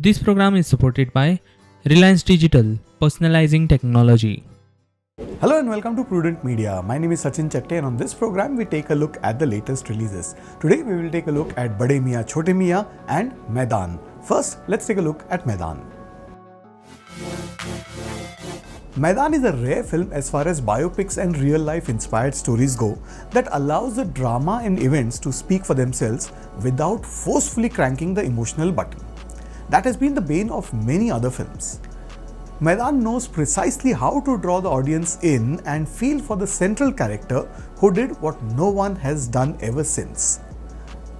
This program is supported by Reliance Digital, personalizing technology. Hello and welcome to Prudent Media. My name is Sachin Chatte and on this program we take a look at the latest releases. Today we will take a look at Bade Miyan Chote Miyan and Maidaan. First, let's take a look at Maidaan. Maidaan is a rare film as far as biopics and real-life inspired stories go that allows the drama and events to speak for themselves without forcefully cranking the emotional button. That has been the bane of many other films. Maidaan knows precisely how to draw the audience in and feel for the central character who did what no one has done ever since.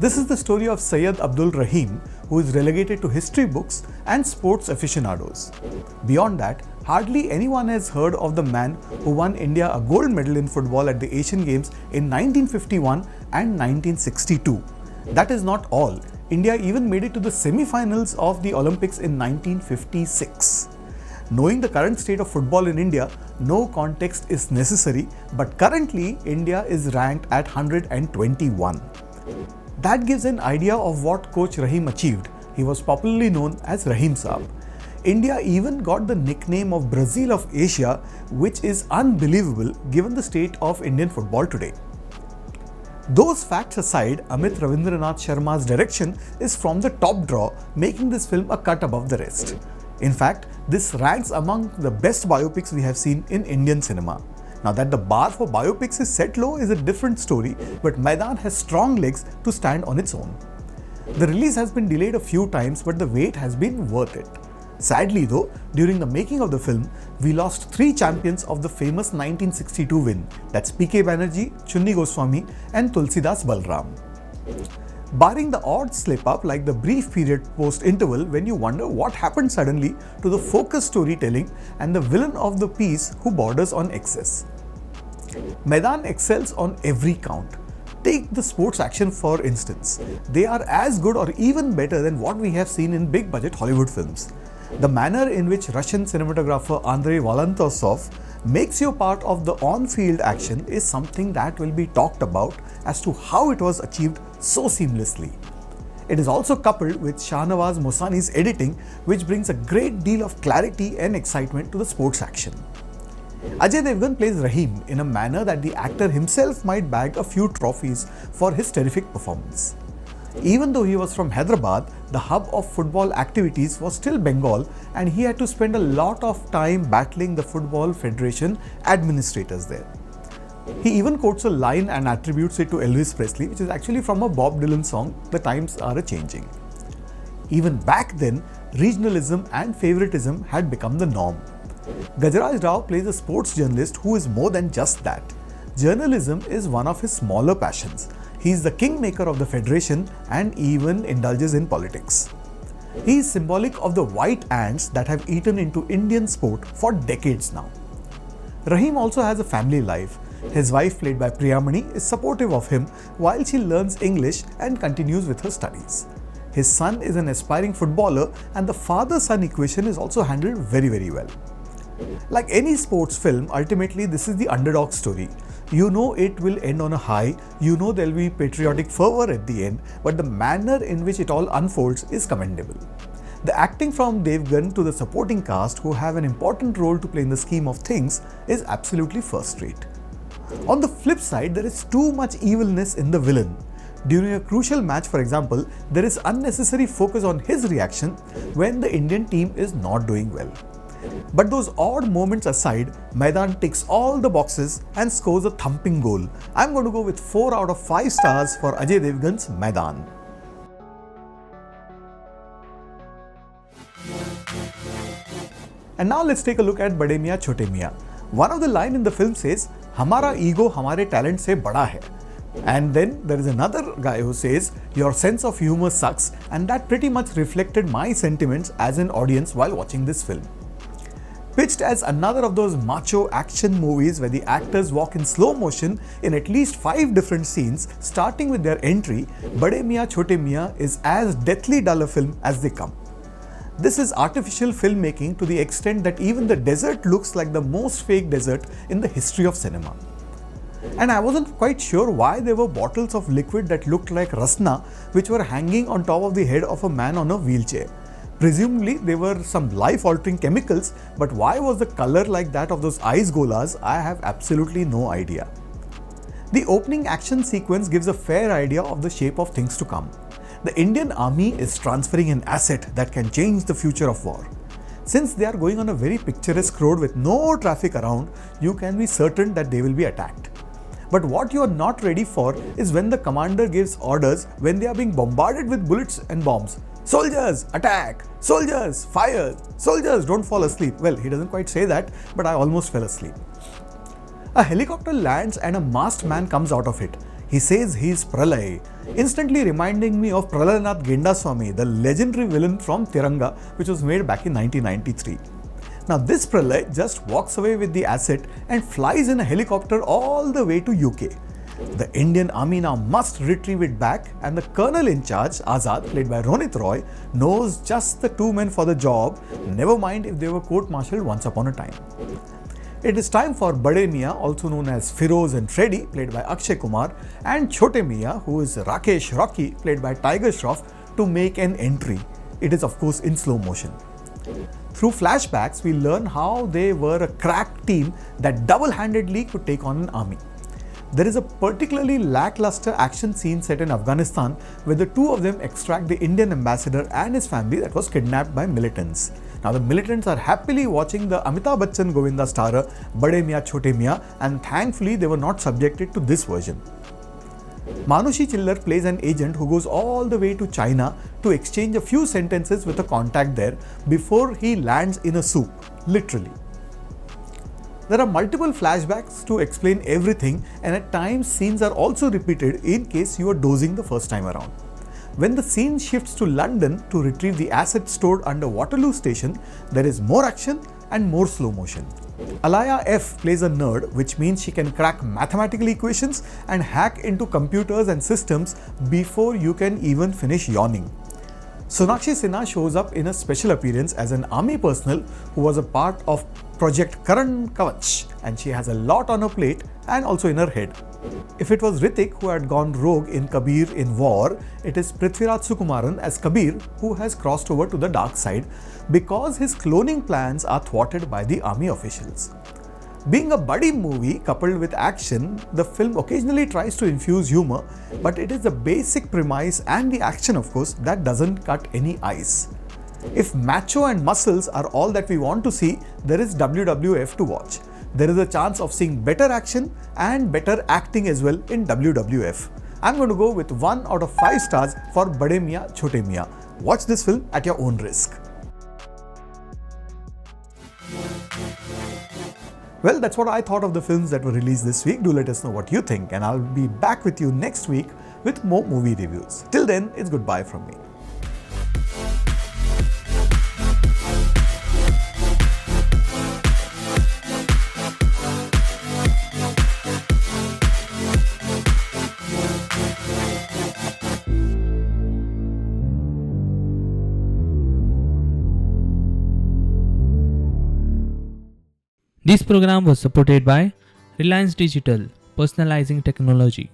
This is the story of Syed Abdul Rahim, who is relegated to history books and sports aficionados. Beyond that, hardly anyone has heard of the man who won India a gold medal in football at the Asian Games in 1951 and 1962. That is not all. India even made it to the semi-finals of the Olympics in 1956. Knowing the current state of football in India, no context is necessary, but currently India is ranked at 121. That gives an idea of what Coach Rahim achieved. He was popularly known as Rahim Saab. India even got the nickname of Brazil of Asia, which is unbelievable given the state of Indian football today. Those facts aside, Amit Ravindranath Sharma's direction is from the top draw, making this film a cut above the rest. In fact, this ranks among the best biopics we have seen in Indian cinema. Now that the bar for biopics is set low is a different story, but Maidaan has strong legs to stand on its own. The release has been delayed a few times, but the wait has been worth it. Sadly though, during the making of the film, we lost three champions of the famous 1962 win, that's P.K. Banerjee, Chunni Goswami and Tulsidas Balram. Barring the odd slip-up like the brief period post-interval when you wonder what happened suddenly to the focused storytelling and the villain of the piece who borders on excess. Maidaan excels on every count. Take the sports action for instance. They are as good or even better than what we have seen in big-budget Hollywood films. The manner in which Russian cinematographer Andrei Valantosov makes you part of the on-field action is something that will be talked about as to how it was achieved so seamlessly. It is also coupled with Shahnawaz Mosani's editing, which brings a great deal of clarity and excitement to the sports action. Ajay Devgan plays Rahim in a manner that the actor himself might bag a few trophies for his terrific performance. Even though he was from Hyderabad, the hub of football activities was still Bengal and he had to spend a lot of time battling the Football Federation administrators there. He even quotes a line and attributes it to Elvis Presley, which is actually from a Bob Dylan song, "The Times Are A-Changing." Even back then, regionalism and favoritism had become the norm. Gajaraj Rao plays a sports journalist who is more than just that. Journalism is one of his smaller passions. He is the kingmaker of the federation and even indulges in politics. He is symbolic of the white ants that have eaten into Indian sport for decades now. Rahim also has a family life. His wife, played by Priyamani, is supportive of him while she learns English and continues with her studies. His son is an aspiring footballer and the father-son equation is also handled very well. Like any sports film, ultimately this is the underdog story. You know it will end on a high, you know there will be patriotic fervor at the end, but the manner in which it all unfolds is commendable. The acting from Devgan to the supporting cast, who have an important role to play in the scheme of things, is absolutely first-rate. On the flip side, there is too much evilness in the villain. During a crucial match, for example, there is unnecessary focus on his reaction when the Indian team is not doing well. But those odd moments aside, Maidaan ticks all the boxes and scores a thumping goal. I'm going to go with 4 out of 5 stars for Ajay Devgan's Maidaan. And now let's take a look at Bade Miyan Chote Miyan. One of the lines in the film says, "Hamara ego hamare talent se bada hai." And then there is another guy who says, "Your sense of humor sucks," and that pretty much reflected my sentiments as an audience while watching this film. Pitched as another of those macho action movies where the actors walk in slow motion in at least 5 different scenes, starting with their entry, Bade Miyan Chote Miyan is as deathly dull a film as they come. This is artificial filmmaking to the extent that even the desert looks like the most fake desert in the history of cinema. And I wasn't quite sure why there were bottles of liquid that looked like rasna which were hanging on top of the head of a man on a wheelchair. Presumably, they were some life-altering chemicals, but why was the color like that of those ice golas? I have absolutely no idea. The opening action sequence gives a fair idea of the shape of things to come. The Indian army is transferring an asset that can change the future of war. Since they are going on a very picturesque road with no traffic around, you can be certain that they will be attacked. But what you are not ready for is when the commander gives orders when they are being bombarded with bullets and bombs. Soldiers, attack! Soldiers, fire! Soldiers, don't fall asleep. Well, he doesn't quite say that, but I almost fell asleep. A helicopter lands and a masked man comes out of it. He says he's Pralay, instantly reminding me of Pralayanath Gendaswamy, the legendary villain from Tiranga, which was made back in 1993. Now this Pralay just walks away with the asset and flies in a helicopter all the way to UK. The Indian army now must retrieve it back, and the colonel in charge, Azad, played by Ronit Roy, knows just the two men for the job, never mind if they were court-martialed once upon a time. It is time for Bade Miyan, also known as Firoz and Freddy, played by Akshay Kumar, and Chote Miyan, who is Rakesh Rocky, played by Tiger Shroff, to make an entry. It is of course in slow motion. Through flashbacks, we learn how they were a crack team that double-handedly could take on an army. There is a particularly lackluster action scene set in Afghanistan where the two of them extract the Indian ambassador and his family that was kidnapped by militants. Now the militants are happily watching the Amitabh Bachchan Govinda starrer Bade Miyan Chote Miyan, and thankfully they were not subjected to this version. Manushi Chillar plays an agent who goes all the way to China to exchange a few sentences with a contact there before he lands in a soup, literally. There are multiple flashbacks to explain everything, and at times scenes are also repeated in case you are dozing the first time around. When the scene shifts to London to retrieve the assets stored under Waterloo Station, there is more action and more slow motion. Alaya F plays a nerd, which means she can crack mathematical equations and hack into computers and systems before you can even finish yawning. Sonakshi Sinha shows up in a special appearance as an army personnel who was a part of Project Karan Kavach, and she has a lot on her plate and also in her head. If it was Ritik who had gone rogue in Kabir in War, it is Prithviraj Sukumaran as Kabir who has crossed over to the dark side because his cloning plans are thwarted by the army officials. Being a buddy movie coupled with action, the film occasionally tries to infuse humor, but it is the basic premise and the action, of course, that doesn't cut any ice. If macho and muscles are all that we want to see, there is WWF to watch. There is a chance of seeing better action and better acting as well in WWF. I'm going to go with 1 out of 5 stars for Bade Miyan Chote Miyan. Watch this film at your own risk. Well, that's what I thought of the films that were released this week. Do let us know what you think, and I'll be back with you next week with more movie reviews. Till then, it's goodbye from me. This program was supported by Reliance Digital, personalizing technology.